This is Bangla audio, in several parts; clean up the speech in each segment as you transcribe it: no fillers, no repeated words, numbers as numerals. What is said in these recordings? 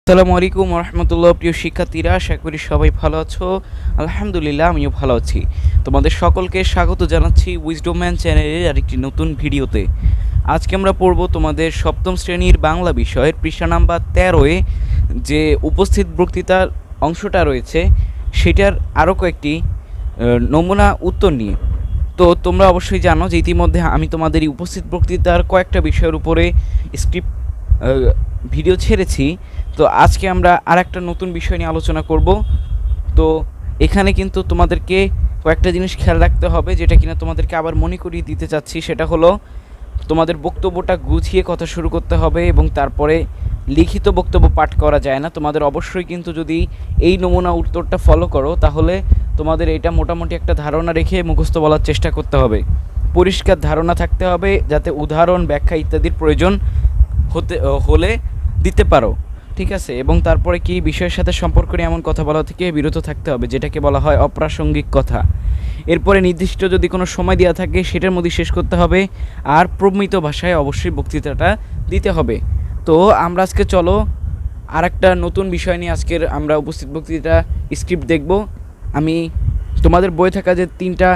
আসসালামু আলাইকুম রহমতুল্লাহ। প্রিয় শিক্ষার্থীরা, আশা করি সবাই ভালো আছো। আলহামদুলিল্লাহ, আমিও ভালো আছি। তোমাদের সকলকে স্বাগত জানাচ্ছি উইজডম ম্যান চ্যানেলের আরেকটি নতুন ভিডিওতে। আজকে আমরা পড়ব তোমাদের সপ্তম শ্রেণীর বাংলা বিষয়ের পৃষ্ঠা নাম্বার 13-এ যে উপস্থিত বক্তৃতার অংশটা রয়েছে সেটার আরও কয়েকটি নমুনা উত্তর নিয়ে। তো তোমরা অবশ্যই জানো যে ইতিমধ্যে আমি তোমাদের এই উপস্থিত বক্তৃতার কয়েকটা বিষয়ের উপরে স্ক্রিপ্ট ভিডিও ছেড়েছি। তো আজকে আমরা আরেকটা নতুন বিষয় নিয়ে আলোচনা করব। তো এখানে কিন্তু তোমাদেরকে কয়েকটা জিনিস খেয়াল রাখতে হবে, যেটা কিনা তোমাদেরকে আবার মনে করিয়ে দিতে চাচ্ছি। সেটা হলো তোমাদের বক্তব্যটা গুছিয়ে কথা শুরু করতে হবে এবং তারপরে লিখিত বক্তব্য পাঠ করা যায় না। তোমাদের অবশ্যই কিন্তু যদি এই নমুনা উত্তরটা ফলো করো তাহলে তোমাদের এটা মোটামুটি একটা ধারণা রেখে মুখস্থ বলার চেষ্টা করতে হবে। পরিষ্কার ধারণা থাকতে হবে যাতে উদাহরণ, ব্যাখ্যা ইত্যাদির প্রয়োজন হলে দিতে পারো, ঠিক আছে। এবং তারপরে কি বিষয়ের সাথে সম্পর্ক নিয়ে এমন কথা বলা থেকে বিরত থাকতে হবে যেটাকে বলা হয় অপ্রাসঙ্গিক কথা। এরপরে নির্দিষ্ট যদি কোনো সময় দেওয়া থাকে সেটার মধ্যে শেষ করতে হবে, আর প্রমিত ভাষায় অবশ্যই বক্তৃতাটা দিতে হবে। তো আমরা আজকে চলো আর একটা নতুন বিষয় নিয়ে আজকের আমরা উপস্থিত বক্তৃতা স্ক্রিপ্ট দেখব। আমি তোমাদের বইয়ে থাকা যে 3টা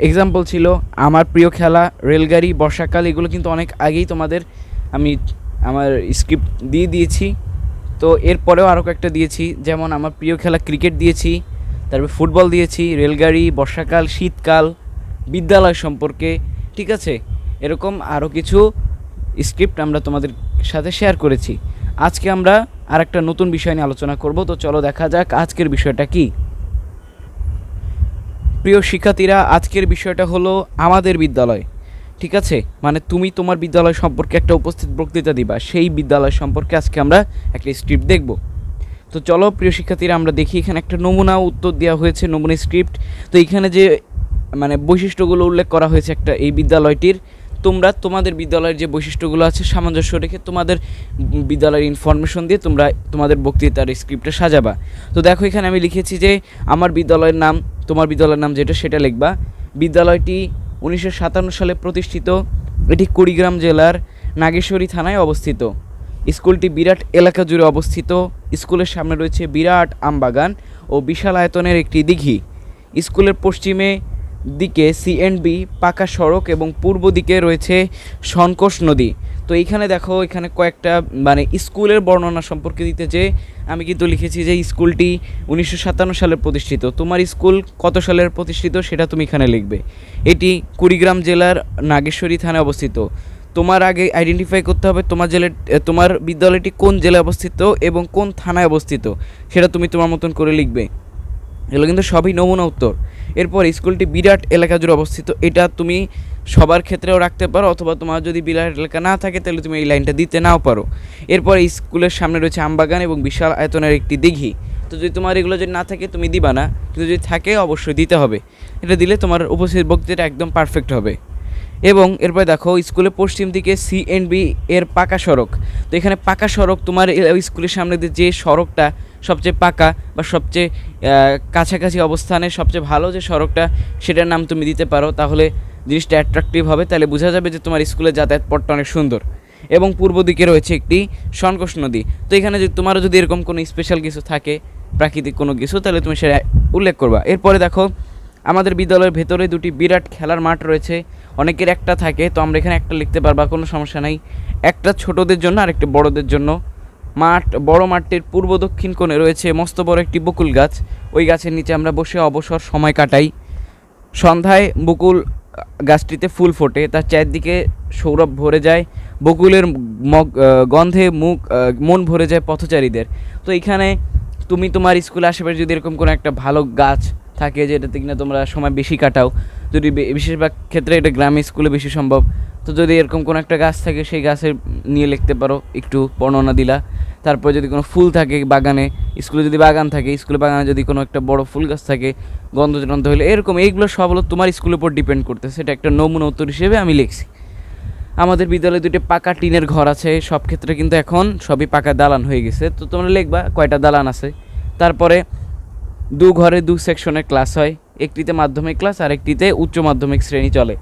এক্সাম্পল ছিল, আমার প্রিয় খেলা, রেলগাড়ি, বর্ষাকাল, এগুলো কিন্তু অনেক আগেই তোমাদের আমি আমার স্ক্রিপ্ট দিয়ে দিয়েছি। তো এরপরেও আরও কয়েকটা দিয়েছি, যেমন আমার প্রিয় খেলা ক্রিকেট দিয়েছি, তারপর ফুটবল দিয়েছি, রেলগাড়ি, বর্ষাকাল, শীতকাল, বিদ্যালয় সম্পর্কে, ঠিক আছে। এরকম আরও কিছু স্ক্রিপ্ট আমরা তোমাদের সাথে শেয়ার করেছি। আজকে আমরা আর একটা নতুন বিষয় নিয়ে আলোচনা করব। তো চলো দেখা যাক আজকের বিষয়টা কি। প্রিয় শিক্ষার্থীরা, আজকের বিষয়টা হলো আমাদের বিদ্যালয়, ঠিক আছে। মানে তুমি তোমার বিদ্যালয় সম্পর্কে একটা উপস্থিত বক্তৃতা দিবা, সেই বিদ্যালয় সম্পর্কে আজকে আমরা একটা স্ক্রিপ্ট দেখব। তো চলো প্রিয় শিক্ষার্থীরা, আমরা দেখি এখানে একটা নমুনা উত্তর দেওয়া হয়েছে, নমুনা স্ক্রিপ্ট। তো এখানে যে বৈশিষ্ট্যগুলো উল্লেখ করা হয়েছে একটা এই বিদ্যালয়টির, তোমরা তোমাদের বিদ্যালয়ের যে বৈশিষ্ট্যগুলো আছে সামঞ্জস্য রেখে তোমাদের বিদ্যালয়ের ইনফরমেশন দিয়ে তোমরা তোমাদের বক্তৃতার স্ক্রিপ্টটা সাজাবা। তো দেখো এখানে আমি লিখেছি যে আমার বিদ্যালয়ের নাম, তোমার বিদ্যালয়ের নাম যেটা সেটা লিখবা। বিদ্যালয়টি 1957 সালে প্রতিষ্ঠিত। এটি কুড়িগ্রাম জেলার নাগেশ্বরী থানায় অবস্থিত। স্কুলটি বিরাট এলাকা জুড়ে অবস্থিত। স্কুলের সামনে রয়েছে বিরাট আমবাগান ও বিশাল আয়তনের একটি দিঘি। স্কুলের পশ্চিমে দিকে সিএনবি পাকা সড়ক এবং পূর্ব দিকে রয়েছে সনকোষ নদী। তো এইখানে দেখো, এখানে কয়েকটা স্কুলের বর্ণনা সম্পর্কে দিতে যে আমি কিন্তু লিখেছি যে স্কুলটি 1957 সালে প্রতিষ্ঠিত। তোমার স্কুল কত সালের প্রতিষ্ঠিত সেটা তুমি এখানে লিখবে। এটি কুড়িগ্রাম জেলার নাগেশ্বরী থানায় অবস্থিত। তোমার আগে আইডেন্টিফাই করতে হবে তোমার বিদ্যালয়টি কোন জেলায় অবস্থিত এবং কোন থানায় অবস্থিত, সেটা তুমি তোমার মতন করে লিখবে। এগুলো কিন্তু সবই নমুনা উত্তর। এরপর স্কুলটি বিরাট এলাকা জুড়ে অবস্থিত, এটা তুমি সবার ক্ষেত্রেও রাখতে পারো, অথবা তোমার যদি বিরাট এলাকা না থাকে তাহলে তুমি এই লাইনটা দিতে নাও পারো। এরপর স্কুলের সামনে রয়েছে আমবাগান এবং বিশাল আয়তনের একটি দিঘি। তো যদি তোমার এগুলো যদি না থাকে তুমি দিবা না, কিন্তু যদি থাকে অবশ্যই দিতে হবে। এটা দিলে তোমার উপস্থিত বক্তৃতা একদম পারফেক্ট হবে। এবং এরপর দেখো, স্কুলের পশ্চিম দিকে সিএনবি এর পাকা সড়ক। তো এখানে পাকা সড়ক, তোমার স্কুলের সামনে যে সড়কটা সবচেয়ে পাকা বা সবচেয়ে কাছাকাছি অবস্থানে সবচেয়ে ভালো যে সড়কটা, সেটার নাম তুমি দিতে পারো, তাহলে জিনিসটা অ্যাট্রাকটিভ হবে। তাহলে বোঝা যাবে যে তোমার স্কুলের যাতায়াত পথটা অনেক সুন্দর। এবং পূর্ব দিকে রয়েছে একটি সনকোষ নদী। তো এখানে যদি তোমারও যদি এরকম কোনো স্পেশাল কিছু থাকে, প্রাকৃতিক কোনো কিছু, তাহলে তুমি সেটা উল্লেখ করবা। এরপরে দেখো, আমাদের বিদ্যালয়ের ভেতরে দুটি বিরাট খেলার মাঠ রয়েছে। অনেকের একটা থাকে, তো আমরা এখানে একটা লিখতে পারবা, কোনো সমস্যা নাই। একটা ছোটদের জন্য আর একটা বড়দের জন্য। বড় মাঠটির পূর্ব দক্ষিণ কোণে রয়েছে মস্ত বড় একটি বকুল গাছ। ওই গাছের নিচে আমরা বসে অবসর সময় কাটাই। সন্ধ্যায় বকুল গাছটিতে ফুল ফোটে, তার চারদিকে সৌরভ ভরে যায়। বকুলের গন্ধে মন ভরে যায় পথচারীদের। তো এখানে তুমি তোমার স্কুলের আশেপাশে যদি এরকম কোনো একটা ভালো গাছ থাকে যেটাতে কিনা তোমরা সময় বেশি কাটাও, যদি বেশিরভাগ ক্ষেত্রে এটা গ্রামে স্কুলে বেশি সম্ভব, তো যদি এরকম কোনো একটা গাছ থাকে সেই গাছের নিয়ে লিখতে পারো, একটু বর্ণনা দিলা। তারপর যদি কোনো ফুল থাকে বাগানে, স্কুলে যদি বাগান থাকে, স্কুলে বাগানে যদি কোনো একটা বড় ফুল গাছ থাকে, গন্ধ হলে, এরকম এইগুলো সব হলো তোমার স্কুলের উপর ডিপেন্ড করতেছে। এটা একটা নমুনা উত্তর হিসেবে আমি লিখছি। আমাদের বিদ্যালয়ে দুটি পাকা টিনের ঘর আছে। সব ক্ষেত্রে কিন্তু এখন সবই পাকা দালান হয়ে গেছে। তো তোমরা লিখবা কয়টা দালান আছে। তারপরে ঘরে 2 সেকশনের ক্লাস হয়, একটিতে মাধ্যমিক ক্লাস আর একটিতে উচ্চ মাধ্যমিক শ্রেণী চলে।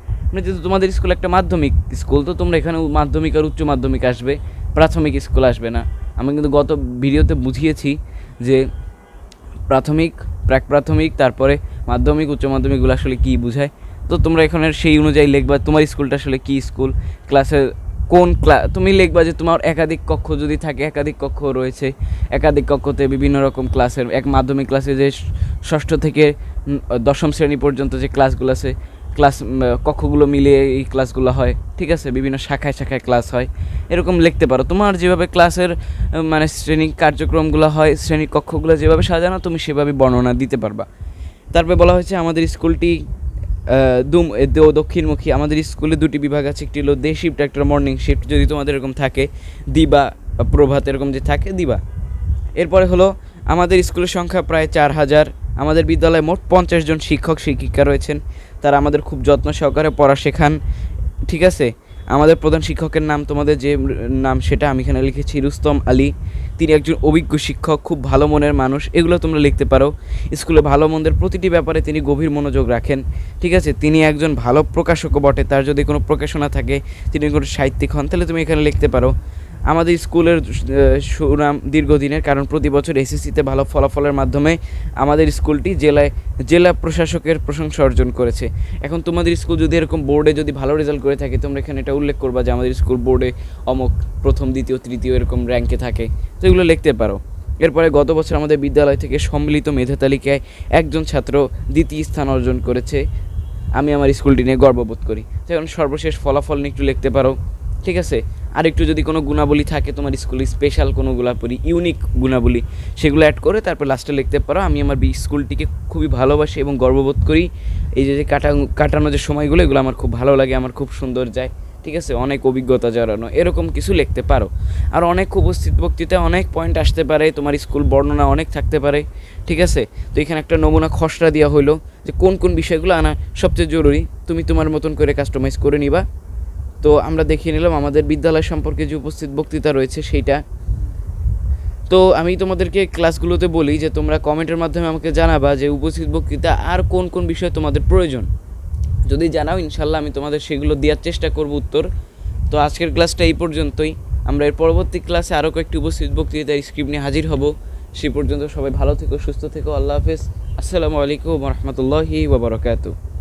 যেহেতু তোমাদের স্কুল একটা মাধ্যমিক স্কুল, তো তোমরা এখানে মাধ্যমিক আর উচ্চ মাধ্যমিক আসবে, প্রাথমিক স্কুল আসবে না। আমি কিন্তু গত ভিডিওতে বুঝিয়েছি যে প্রাথমিক, প্রাক প্রাথমিক, তারপরে মাধ্যমিক, উচ্চ মাধ্যমিকগুলো আসলে কী বোঝায়। তো তোমরা এখানে সেই অনুযায়ী লিখবা তোমার স্কুলটা আসলে কী স্কুল, ক্লাসের কোন তুমি লিখবা যে তোমার একাধিক কক্ষ যদি থাকে, একাধিক কক্ষ রয়েছে, একাধিক কক্ষতে বিভিন্ন রকম ক্লাসের, এক মাধ্যমিক ক্লাসে যে ষষ্ঠ থেকে দশম শ্রেণী পর্যন্ত যে ক্লাসগুলো আছে, ক্লাস কক্ষগুলো মিলিয়ে এই ক্লাসগুলো হয়, ঠিক আছে, বিভিন্ন শাখায় শাখায় ক্লাস হয়, এরকম লিখতে পারো। তোমার যেভাবে ক্লাসের মানে শ্রেণী কার্যক্রমগুলো হয়, শ্রেণী কক্ষগুলো যেভাবে সাজানো তুমি সেভাবে বর্ণনা দিতে পারবা। তারপরে বলা হয়েছে আমাদের স্কুলটি দক্ষিণমুখী। আমাদের স্কুলে দুটি বিভাগ আছে, একটি হলো ডে শিফট, একটা মর্নিং শিফট। যদি তোমাদের এরকম থাকে দিবা, প্রভাত এরকম যে থাকে দিবা। এরপরে হলো আমাদের স্কুলের সংখ্যা প্রায় 4000। আমাদের বিদ্যালয়ে মোট 50 জন শিক্ষক শিক্ষিকা রয়েছেন, তারা আমাদের খুব যত্ন সহকারে পড়া শেখান, ঠিক আছে। আমাদের প্রধান শিক্ষকের নাম, তোমাদের যে নাম সেটা আমি এখানে লিখেছি, রুস্তম আলী। তিনি একজন অভিজ্ঞ শিক্ষক, খুব ভালো মনের মানুষ, এগুলো তোমরা লিখতে পারো। স্কুলে ভালো মন্দের প্রতিটি ব্যাপারে তিনি গভীর মনোযোগ রাখেন, ঠিক আছে। তিনি একজন ভালো প্রকাশকও বটে, তার যদি কোনো প্রকাশনা থাকে, তিনি কোনো সাহিত্যিক হন, তাহলে তুমি এখানে লিখতে পারো। আমাদের স্কুলের সুনাম দীর্ঘদিনের, কারণ প্রতি বছর এসএসসিতে ভালো ফলাফলের মাধ্যমে আমাদের স্কুলটি জেলা প্রশাসকের প্রশংসা অর্জন করেছে। এখন তোমাদের স্কুল যদি এরকম বোর্ডে যদি ভালো রেজাল্ট করে থাকে, তোমরা এখানে এটা উল্লেখ করবা যে আমাদের স্কুল বোর্ডে অমুক প্রথম, দ্বিতীয়, তৃতীয় এরকম র্যাঙ্কে থাকে, তো এগুলো লিখতে পারো। এরপরে গত বছর আমাদের বিদ্যালয় থেকে সম্মিলিত মেধা তালিকায় একজন ছাত্র দ্বিতীয় স্থান অর্জন করেছে। আমি আমার স্কুলটি নিয়ে গর্ববোধ করি। এখন সর্বশেষ ফলাফল নিয়ে একটু লিখতে পারো, ঠিক আছে। আর একটু যদি কোনো গুণাবলী থাকে তোমার স্কুলে, স্পেশাল কোনো গুণাবলী, ইউনিক গুণাবলী, সেগুলো অ্যাড করে তারপর লাস্টে লিখতে পারো আমি আমার স্কুলটিকে খুবই ভালোবাসি এবং গর্ববোধ করি। এই যে কাটানো যে সময়গুলো, এগুলো আমার খুব ভালো লাগে, আমার খুব সুন্দর যায়, ঠিক আছে। অনেক অভিজ্ঞতা জড়ানো, এরকম কিছু লিখতে পারো। আর অনেক উপস্থিত বক্তৃতায় অনেক পয়েন্ট আসতে পারে, তোমার স্কুল বর্ণনা অনেক থাকতে পারে, ঠিক আছে। তো এখানে একটা নমুনা খসড়া দেওয়া হলো যে কোন কোন বিষয়গুলো আনা সবচেয়ে জরুরি, তুমি তোমার মতন করে কাস্টমাইজ করে নিবা। তো আমরা দেখিয়ে নিলাম আমাদের বিদ্যালয় সম্পর্কে যে উপস্থিত বক্তৃতা রয়েছে সেইটা। তো আমি তোমাদেরকে ক্লাসগুলোতে বলি যে তোমরা কমেন্টের মাধ্যমে আমাকে জানাবা যে উপস্থিত বক্তৃতা আর কোন কোন বিষয়ে তোমাদের প্রয়োজন। যদি জানাও ইনশাল্লাহ আমি তোমাদের সেগুলো দেওয়ার চেষ্টা করব উত্তর। তো আজকের ক্লাসটা এই পর্যন্তই। আমরা এর পরবর্তী ক্লাসে আরও কয়েকটি উপস্থিত বক্তৃতার স্ক্রিপ্ট নিয়ে হাজির হব। সে পর্যন্ত সবাই ভালো থেকো, সুস্থ থেকো। আল্লাহ হাফেজ। আসসালামু আলাইকুম ওয়া রাহমাতুল্লাহি ওয়া বারাকাতুহু।